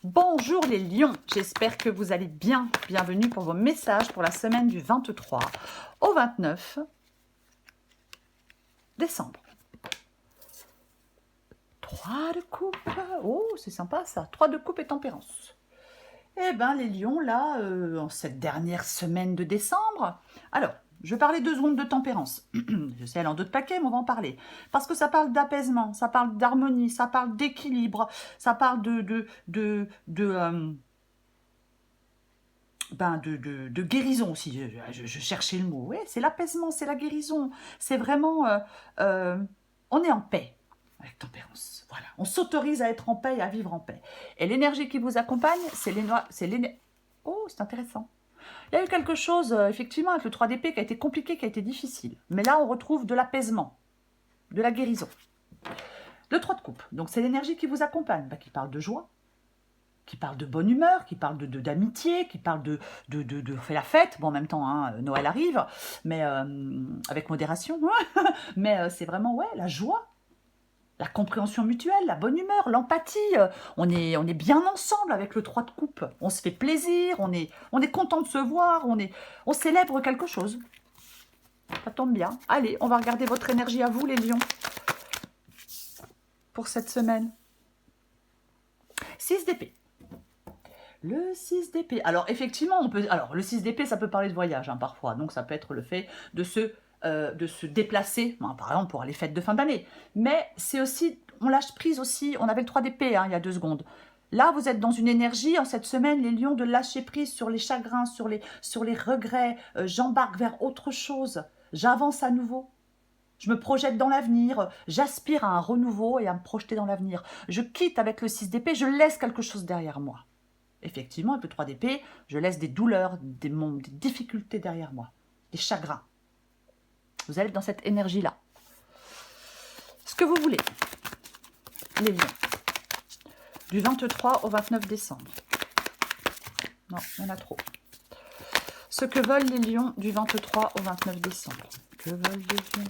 Bonjour les lions, j'espère que vous allez bien. Bienvenue pour vos messages pour la semaine du 23 au 29 décembre. 3 de coupe, oh c'est sympa ça, 3 de coupe et tempérance. Eh bien les lions là, en cette dernière semaine de décembre, alors je vais parler 2 secondes de tempérance. Je sais, elle en d'autres paquets, mais on va en parler. Parce que ça parle d'apaisement, ça parle d'harmonie, ça parle d'équilibre, ça parle de guérison aussi, je cherchais le mot. Oui, c'est l'apaisement, c'est la guérison. C'est vraiment, on est en paix avec tempérance. Voilà, on s'autorise à être en paix et à vivre en paix. Et l'énergie qui vous accompagne, c'est l'énergie. Oh, c'est intéressant. Il y a eu quelque chose, effectivement, avec le 3DP qui a été compliqué, qui a été difficile. Mais là, on retrouve de l'apaisement, de la guérison. Le 3 de coupe, donc c'est l'énergie qui vous accompagne, qui parle de joie, qui parle de bonne humeur, qui parle d'amitié, qui parle de fait la fête. Bon, en même temps, hein, Noël arrive, mais avec modération. Mais c'est vraiment, ouais, la joie, la compréhension mutuelle, la bonne humeur, l'empathie. On est bien ensemble avec le 3 de coupe. On se fait plaisir, on est content de se voir, on célèbre quelque chose. Ça tombe bien. Allez, on va regarder votre énergie à vous, les lions, pour cette semaine. 6 d'épée. Le 6 d'épée. Alors, effectivement, on peut. Alors, le 6 d'épée, ça peut parler de voyage, hein, parfois. Donc, ça peut être le fait de se déplacer, hein, par exemple, pour les fêtes de fin d'année. Mais c'est aussi. On lâche prise aussi. On avait le 3 d'épée, hein, il y a 2 secondes. Là, vous êtes dans une énergie, en cette semaine, les lions, de lâcher prise sur les chagrins, sur les regrets. J'embarque vers autre chose. J'avance à nouveau. Je me projette dans l'avenir. J'aspire à un renouveau et à me projeter dans l'avenir. Je quitte avec le 6 d'épée. Je laisse quelque chose derrière moi. Effectivement, avec le 3 d'épée, je laisse des douleurs, des difficultés derrière moi, des chagrins. Vous allez être dans cette énergie-là. Ce que vous voulez, les lions, du 23 au 29 décembre. Non, il y en a trop. Ce que veulent les lions du 23 au 29 décembre. Que veulent les lions?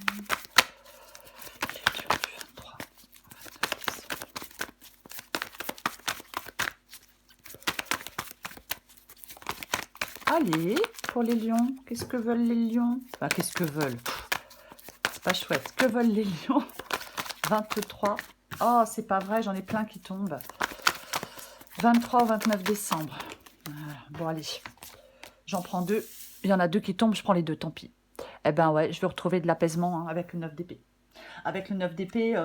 Allez, pour les lions, qu'est-ce que veulent les lions? Enfin, qu'est-ce que veulent? C'est pas chouette. Que veulent les lions? 23. Oh, c'est pas vrai, j'en ai plein qui tombent. 23 au 29 décembre. Bon, allez. J'en prends 2. Il y en a 2 qui tombent, je prends les 2, tant pis. Eh ben ouais, je veux retrouver de l'apaisement, hein, avec le 9 d'épée. Avec le 9 d'épée,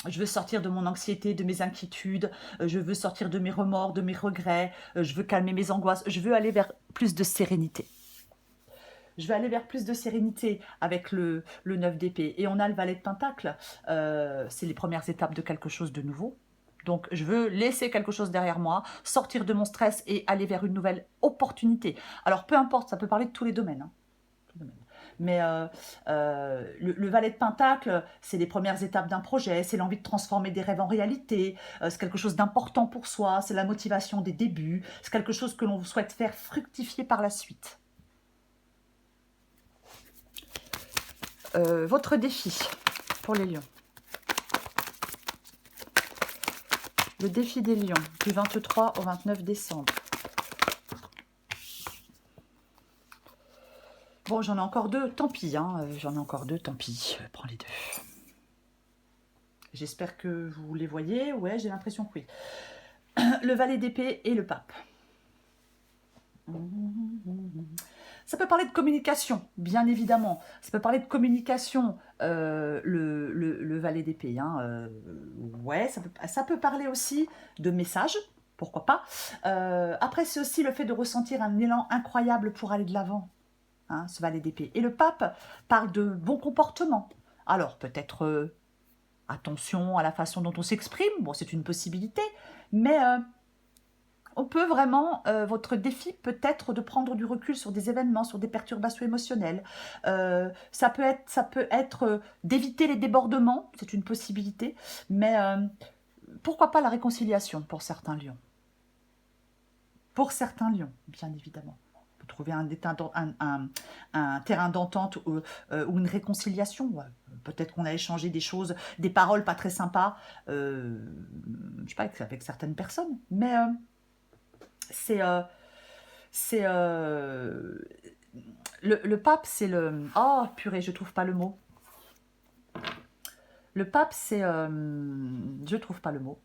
je veux sortir de mon anxiété, de mes inquiétudes, je veux sortir de mes remords, de mes regrets, je veux calmer mes angoisses, je veux aller vers plus de sérénité. Je vais aller vers plus de sérénité avec le 9 d'épée. Et on a le valet de pentacle, c'est les premières étapes de quelque chose de nouveau. Donc, je veux laisser quelque chose derrière moi, sortir de mon stress et aller vers une nouvelle opportunité. Alors, peu importe, ça peut parler de tous les domaines. Hein. Mais le valet de pentacle, c'est les premières étapes d'un projet, c'est l'envie de transformer des rêves en réalité, c'est quelque chose d'important pour soi, c'est la motivation des débuts, c'est quelque chose que l'on souhaite faire fructifier par la suite. Votre défi pour les lions. Le défi des lions, du 23 au 29 décembre. Bon, j'en ai encore 2, tant pis, hein, j'en ai encore 2, tant pis, prends les 2. J'espère que vous les voyez, ouais, j'ai l'impression que oui. Le valet d'épée et le pape. Ça peut parler de communication, bien évidemment. Ça peut parler de communication, le valet d'épée. Hein, ouais, ça peut parler aussi de messages, pourquoi pas. Après, c'est aussi le fait de ressentir un élan incroyable pour aller de l'avant, hein, ce valet d'épée. Et le pape parle de bon comportement. Alors, peut-être attention à la façon dont on s'exprime, bon, c'est une possibilité, mais... on peut vraiment, votre défi peut être de prendre du recul sur des événements, sur des perturbations émotionnelles. Ça peut être d'éviter les débordements, c'est une possibilité. Mais pourquoi pas la réconciliation pour certains lions? Pour certains lions, bien évidemment. Vous trouvez un terrain d'entente ou une réconciliation. Ouais. Peut-être qu'on a échangé des choses, des paroles pas très sympas, je sais pas, avec certaines personnes. Mais c'est... le pape, c'est le... Oh, purée, je trouve pas le mot. Le pape, c'est... je trouve pas le mot.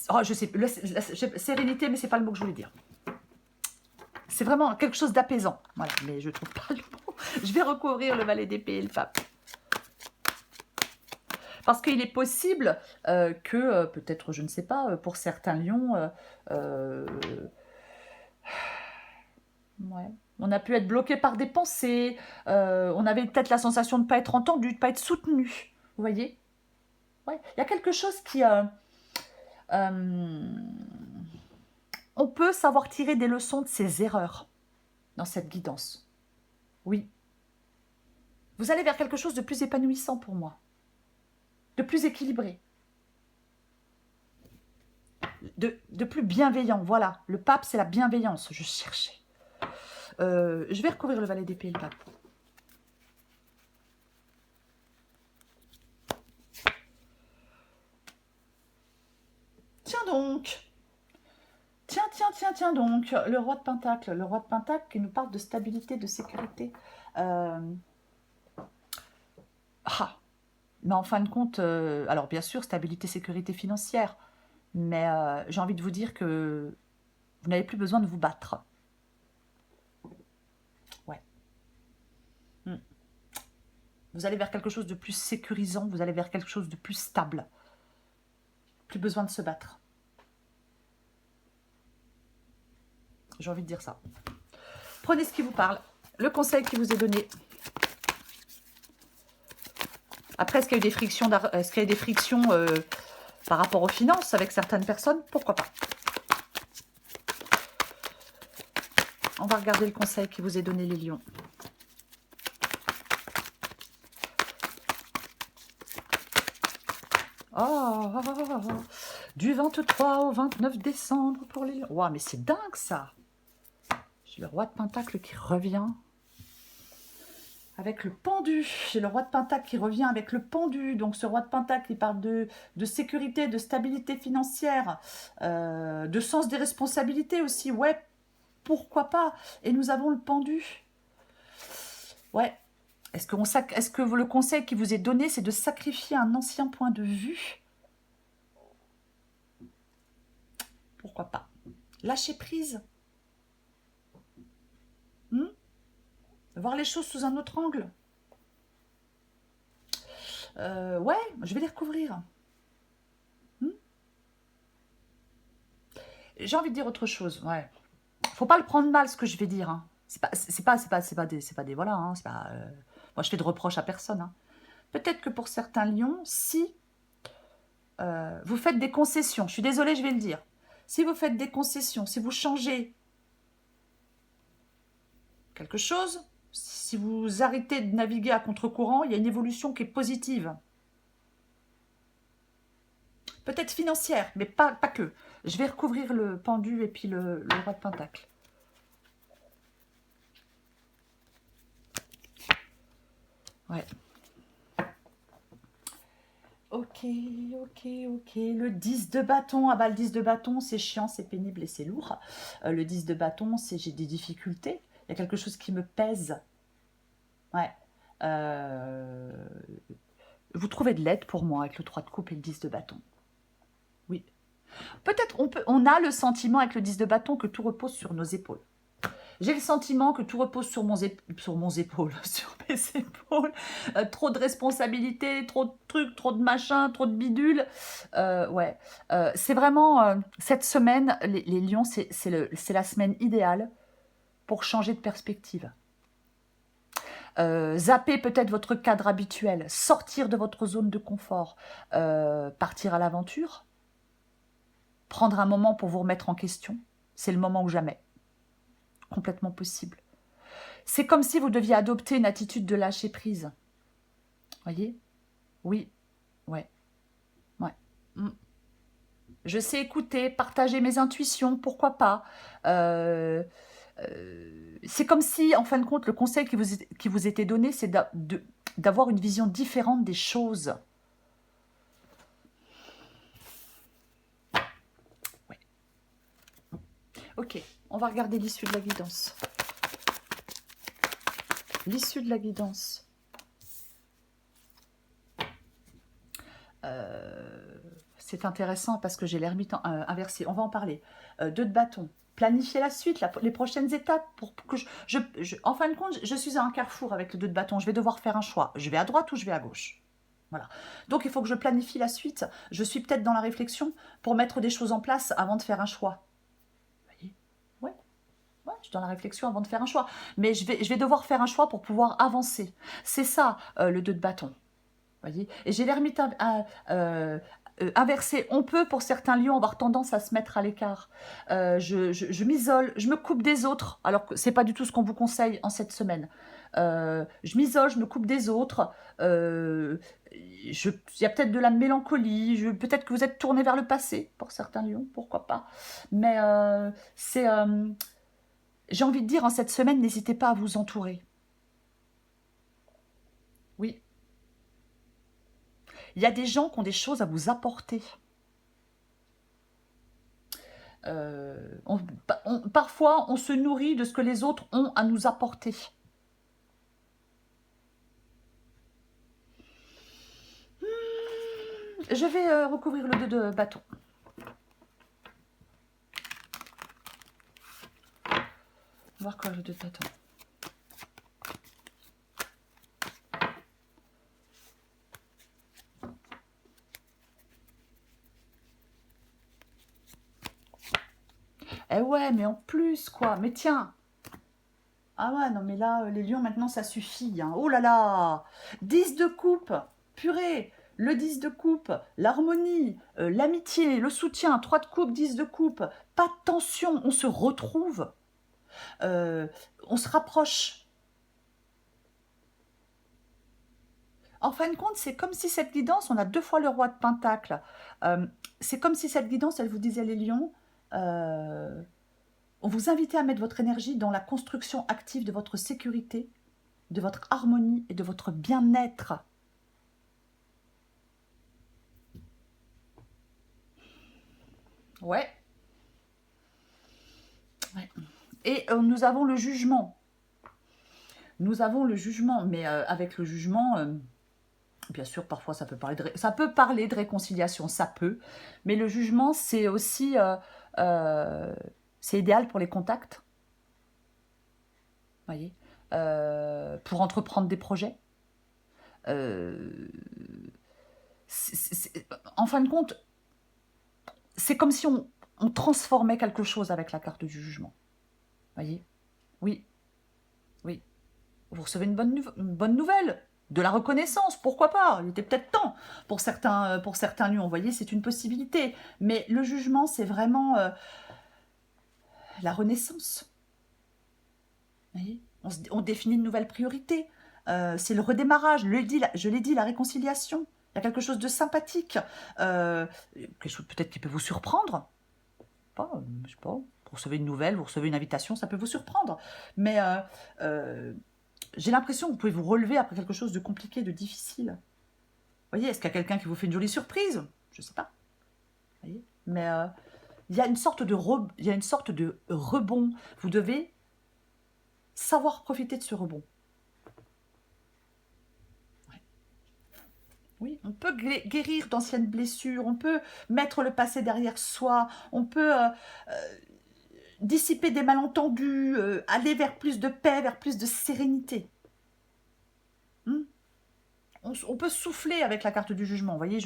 Oh, je sais, sérénité, mais c'est pas le mot que je voulais dire. C'est vraiment quelque chose d'apaisant. Voilà, mais je trouve pas le mot. Je vais recouvrir le valet d'épée et le pape. Parce qu'il est possible que, peut-être, je ne sais pas, pour certains lions, ouais, on a pu être bloqué par des pensées, on avait peut-être la sensation de ne pas être entendu, de ne pas être soutenu. Vous voyez? Ouais. Il y a quelque chose qui... on peut savoir tirer des leçons de ses erreurs dans cette guidance. Oui. Vous allez vers quelque chose de plus épanouissant pour moi. De plus équilibré. De plus bienveillant. Voilà. Le pape, c'est la bienveillance. Je cherchais. Je vais recouvrir le valet d'épée et le pape. Tiens donc. Tiens donc. Le roi de Pentacle. Le roi de Pentacle qui nous parle de stabilité, de sécurité. Mais en fin de compte, alors bien sûr, stabilité, sécurité financière. Mais j'ai envie de vous dire que vous n'avez plus besoin de vous battre. Ouais. Vous allez vers quelque chose de plus sécurisant, vous allez vers quelque chose de plus stable. Plus besoin de se battre. J'ai envie de dire ça. Prenez ce qui vous parle. Le conseil qui vous est donné. Après, est-ce qu'il y a eu des frictions, par rapport aux finances avec certaines personnes? Pourquoi pas? On va regarder le conseil qui vous est donné, les lions. Oh, du 23 au 29 décembre pour les lions. Wow, mais c'est dingue ça. J'ai le roi de Pentacle qui revient avec le pendu. J'ai le roi de Pentacle qui revient avec le pendu. Donc ce roi de Pentacle, il parle de sécurité, de stabilité financière, de sens des responsabilités aussi. Ouais, pourquoi pas? Et nous avons le pendu. Ouais. Est-ce que le conseil qui vous est donné, c'est de sacrifier un ancien point de vue? Pourquoi pas? Lâcher prise. Voir les choses sous un autre angle. Ouais, je vais les recouvrir. J'ai envie de dire autre chose. Ouais. Faut pas le prendre mal ce que je vais dire. Hein. C'est pas des voilà. Hein, c'est pas. Moi, je fais de reproches à personne. Hein. Peut-être que pour certains lions, si vous faites des concessions, je suis désolée, je vais le dire. Si vous faites des concessions, si vous changez quelque chose, si vous arrêtez de naviguer à contre-courant, il y a une évolution qui est positive. Peut-être financière, mais pas que. Je vais recouvrir le pendu et puis le roi de Pentacle. Ouais. Ok. Le 10 de bâton. Ah bah le 10 de bâton, c'est chiant, c'est pénible et c'est lourd. Le 10 de bâton, c'est j'ai des difficultés. Il y a quelque chose qui me pèse. Ouais. Vous trouvez de l'aide pour moi avec le 3 de coupe et le 10 de bâton. Oui. Peut-être on a le sentiment avec le 10 de bâton que tout repose sur nos épaules. J'ai le sentiment que tout repose sur mes épaules. Trop de responsabilités, trop de trucs, trop de machins, trop de bidules. Ouais. C'est vraiment, cette semaine, les lions, c'est la semaine idéale pour changer de perspective. Zapper peut-être votre cadre habituel, sortir de votre zone de confort, partir à l'aventure, prendre un moment pour vous remettre en question. C'est le moment ou jamais. Complètement possible. C'est comme si vous deviez adopter une attitude de lâcher prise. Voyez? Oui. Ouais. Je sais écouter, partager mes intuitions, pourquoi pas. Euh, c'est comme si, en fin de compte, le conseil qui vous était donné, c'est d'avoir une vision différente des choses. Ouais. Ok, on va regarder l'issue de la guidance. L'issue de la guidance. C'est intéressant parce que j'ai l'ermite inversé. On va en parler. 2 de bâton. Planifier la suite, les prochaines étapes. Pour que en fin de compte, je suis à un carrefour avec le 2 de bâton. Je vais devoir faire un choix. Je vais à droite ou je vais à gauche. Voilà. Donc, il faut que je planifie la suite. Je suis peut-être dans la réflexion pour mettre des choses en place avant de faire un choix. Vous voyez? Ouais. Ouais, je suis dans la réflexion avant de faire un choix. Mais je vais devoir faire un choix pour pouvoir avancer. C'est ça, le 2 de bâton. Voyez. Et j'ai l'ermite inversé. On peut, pour certains lions, avoir tendance à se mettre à l'écart. Je m'isole, je me coupe des autres, alors que c'est pas du tout ce qu'on vous conseille en cette semaine. Je m'isole, je me coupe des autres. Il y a peut-être de la mélancolie. Peut-être que vous êtes tourné vers le passé, pour certains lions, pourquoi pas. Mais j'ai envie de dire, en cette semaine, n'hésitez pas à vous entourer. Oui. Il y a des gens qui ont des choses à vous apporter. Parfois, on se nourrit de ce que les autres ont à nous apporter. Je vais recouvrir le 2 de bâton. On va voir quoi le 2 de bâton. Eh ouais, mais en plus, quoi. Mais tiens. Ah ouais, non, mais là, les lions, maintenant, ça suffit. Hein. Oh là là 10 de coupe. Purée. Le 10 de coupe, l'harmonie, l'amitié, le soutien, 3 de coupe, 10 de coupe. Pas de tension, on se retrouve. On se rapproche. En fin de compte, c'est comme si cette guidance, on a 2 fois le roi de Pentacle. C'est comme si cette guidance, elle vous disait, les lions, on vous invitait à mettre votre énergie dans la construction active de votre sécurité, de votre harmonie et de votre bien-être. Ouais. Ouais. Et nous avons le jugement. Nous avons le jugement, mais avec le jugement, bien sûr, parfois ça peut parler de réconciliation, ça peut, mais le jugement, c'est aussi, c'est idéal pour les contacts, voyez, pour entreprendre des projets. En fin de compte, c'est comme si on transformait quelque chose avec la carte du jugement. Voyez? Oui, oui. Vous recevez une bonne nouvelle, de la reconnaissance, pourquoi pas? Il était peut-être temps pour certains lions. Vous voyez, c'est une possibilité. Mais le jugement, c'est vraiment la renaissance. Vous voyez, on définit une nouvelle priorité. C'est le redémarrage. Je l'ai dit, la réconciliation. Il y a quelque chose de sympathique. Quelque chose peut-être qui peut vous surprendre. Je sais pas. Vous recevez une nouvelle, vous recevez une invitation, ça peut vous surprendre. Mais j'ai l'impression que vous pouvez vous relever après quelque chose de compliqué, de difficile. Vous voyez, est-ce qu'il y a quelqu'un qui vous fait une jolie surprise? Je ne sais pas. Vous voyez, mais il y a une sorte de rebond. Vous devez savoir profiter de ce rebond. Ouais. Oui, on peut guérir d'anciennes blessures, on peut mettre le passé derrière soi, on peut dissiper des malentendus, aller vers plus de paix, vers plus de sérénité. On peut souffler avec la carte du jugement, vous voyez,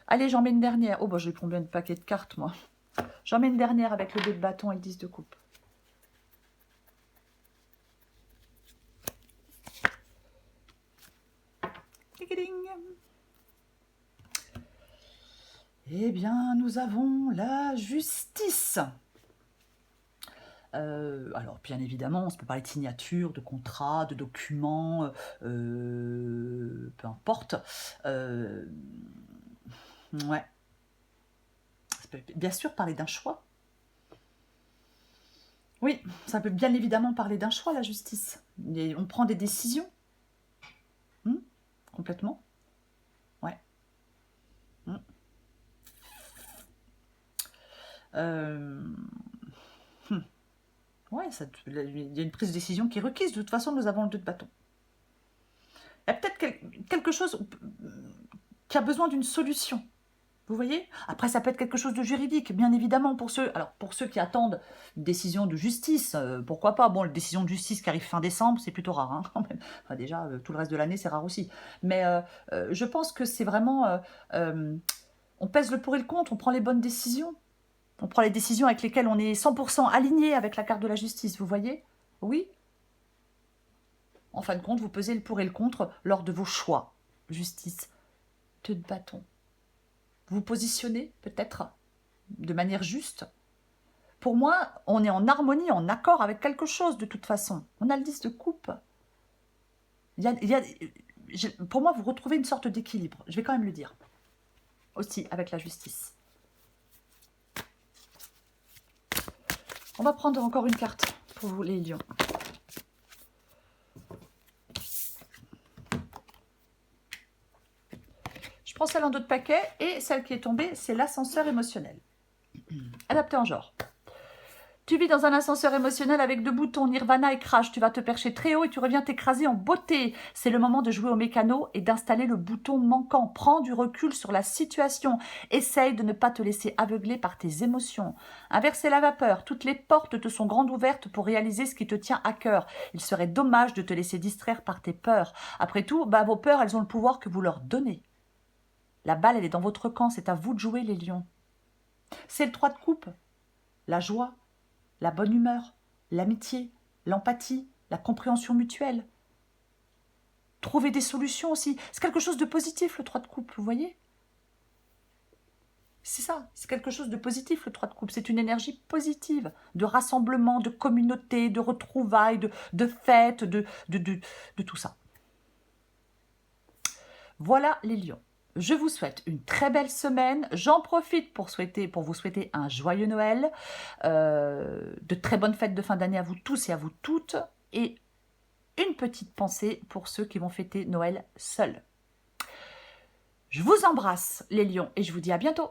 Allez, j'en mets une dernière. Oh, bah, j'ai combien de paquets de cartes, moi? J'en mets une dernière avec le 2 de bâton et le 10 de coupe. Eh bien, nous avons la justice. Alors, bien évidemment, on peut parler de signature, de contrat, de documents, peu importe. Ouais. Ça peut bien sûr parler d'un choix. Oui, ça peut bien évidemment parler d'un choix, la justice. Et on prend des décisions. Complètement. Ouais. Ouais, il y a une prise de décision qui est requise. De toute façon, nous avons le 2 de bâton. Il y a peut-être quelque chose qui a besoin d'une solution. Vous voyez? Après, ça peut être quelque chose de juridique, bien évidemment, pour ceux qui attendent une décision de justice, pourquoi pas? Bon, la décision de justice qui arrive fin décembre, c'est plutôt rare, hein, quand même. Enfin, déjà, tout le reste de l'année, c'est rare aussi. Mais je pense que c'est vraiment... on pèse le pour et le contre, on prend les bonnes décisions. On prend les décisions avec lesquelles on est 100% aligné avec la carte de la justice, vous voyez? Oui. En fin de compte, vous pesez le pour et le contre lors de vos choix. Justice. 2 de bâton. Vous vous positionnez peut-être de manière juste. Pour moi, on est en harmonie, en accord avec quelque chose de toute façon. On a le 10 de coupe. Pour moi, vous retrouvez une sorte d'équilibre. Je vais quand même le dire. Aussi avec la justice. On va prendre encore une carte pour vous, les lions. Je prends celle en dos de paquet et celle qui est tombée, c'est l'ascenseur émotionnel. Adapté en genre. Tu vis dans un ascenseur émotionnel avec 2 boutons, Nirvana et Crash. Tu vas te percher très haut et tu reviens t'écraser en beauté. C'est le moment de jouer au mécano et d'installer le bouton manquant. Prends du recul sur la situation. Essaye de ne pas te laisser aveugler par tes émotions. Inverser la vapeur. Toutes les portes te sont grandes ouvertes pour réaliser ce qui te tient à cœur. Il serait dommage de te laisser distraire par tes peurs. Après tout, vos peurs, elles ont le pouvoir que vous leur donnez. La balle, elle est dans votre camp. C'est à vous de jouer, les lions. C'est le 3 de coupe. La joie. La bonne humeur, l'amitié, l'empathie, la compréhension mutuelle. Trouver des solutions aussi. C'est quelque chose de positif, le 3 de coupe, vous voyez? C'est ça, c'est quelque chose de positif, le 3 de coupe. C'est une énergie positive, de rassemblement, de communauté, de retrouvailles, de fêtes, de tout ça. Voilà les lions. Je vous souhaite une très belle semaine. J'en profite pour vous souhaiter un joyeux Noël, de très bonnes fêtes de fin d'année à vous tous et à vous toutes, et une petite pensée pour ceux qui vont fêter Noël seuls. Je vous embrasse les lions et je vous dis à bientôt.